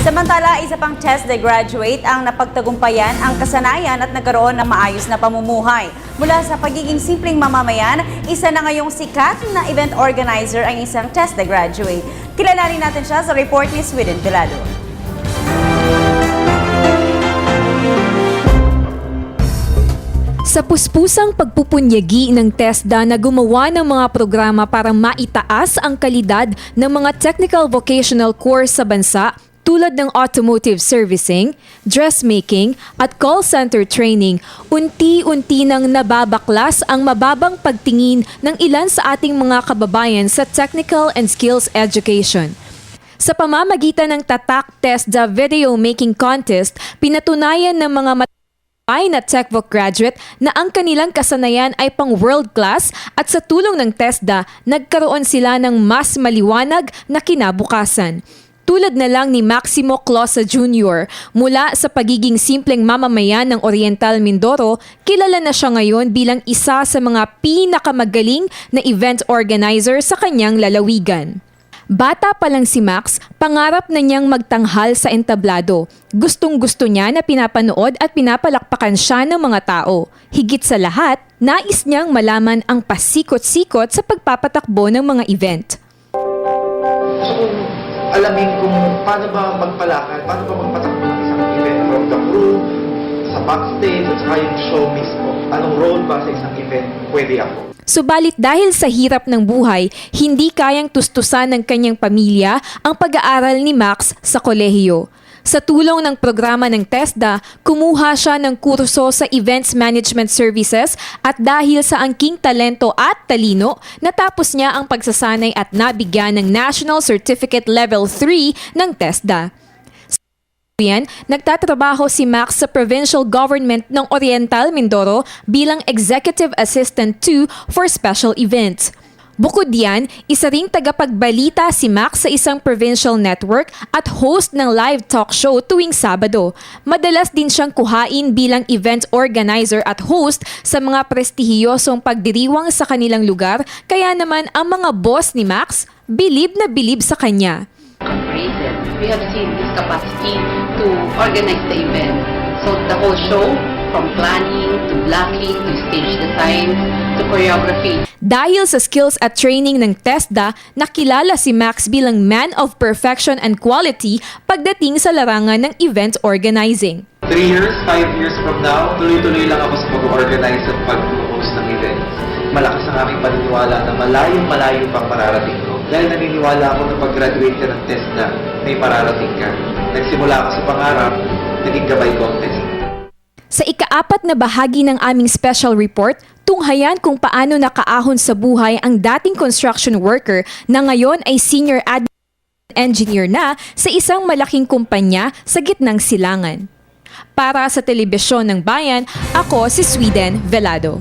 Samantala, isa pang TESDA graduate ang napagtagumpayan ang kasanayan at nagkaroon ng maayos na pamumuhay. Mula sa pagiging simpleng mamamayan, isa na ngayong sikat na event organizer ang isang TESDA graduate. Kilalanin natin siya sa report ni Sweden Velado. Sa puspusang pagpupunyagi ng TESDA na gumawa ng mga programa para maitaas ang kalidad ng mga technical vocational course sa bansa tulad ng automotive servicing, dressmaking at call center training, unti-unti nang nababaklas ang mababang pagtingin ng ilan sa ating mga kababayan sa technical and skills education. Sa pamamagitan ng Tatak TESDA Video Making Contest, pinatunayan ng mga na TechVoc graduate na ang kanilang kasanayan ay pang world class at sa tulong ng TESDA, nagkaroon sila ng mas maliwanag na kinabukasan. Tulad na lang ni Maximo Closa Jr. Mula sa pagiging simpleng mamamayan ng Oriental Mindoro, kilala na siya ngayon bilang isa sa mga pinakamagaling na event organizer sa kanyang lalawigan. Bata pa lang si Max, pangarap na niyang magtanghal sa entablado. Gustong-gusto niya na pinapanood at pinapalakpakan siya ng mga tao. Higit sa lahat, nais niyang malaman ang pasikot-sikot sa pagpapatakbo ng mga event. So, alamin kung paano ba magpalakad, paano ba magpatakbo ng isang event from the crew, sa backstage, at saka yung show mismo. Anong role ba sa isang event pwede ako? Subalit dahil sa hirap ng buhay, hindi kayang tustusan ng kanyang pamilya ang pag-aaral ni Max sa kolehiyo. Sa tulong ng programa ng TESDA, kumuha siya ng kurso sa Events Management Services at dahil sa angking talento at talino, natapos niya ang pagsasanay at nabigyan ng National Certificate Level 3 ng TESDA. Nagtatrabaho si Max sa Provincial Government ng Oriental Mindoro bilang Executive Assistant 2 for Special Events. Bukod diyan, isa ring tagapagbalita si Max sa isang provincial network at host ng live talk show tuwing Sabado. Madalas din siyang kuhain bilang event organizer at host sa mga prestihiyosong pagdiriwang sa kanilang lugar, kaya naman ang mga boss ni Max, bilib na bilib sa kanya. We have seen his capacity to organize the event. So the whole show, from planning to blocking to stage design to choreography. Dahil sa skills at training ng TESDA, nakilala si Max bilang man of perfection and quality pagdating sa larangan ng event organizing. 3 years, 5 years from now, tuloy-tuloy lang ako sa pag-organize at pag-host ng events. Malakas ang aking paniniwala na malayo-malayo pang mararating ko. Dahil naniniwala ako na pag-graduate ka ng TESDA, may mararating ka. Nagsimula ako sa pangarap, naging gabay contest. Sa ika-4 na bahagi ng aming special report, tunghayan kung paano nakaahon sa buhay ang dating construction worker na ngayon ay senior engineer na sa isang malaking kumpanya sa gitnang silangan. Para sa Telebisyon ng Bayan, ako si Sweden Velado.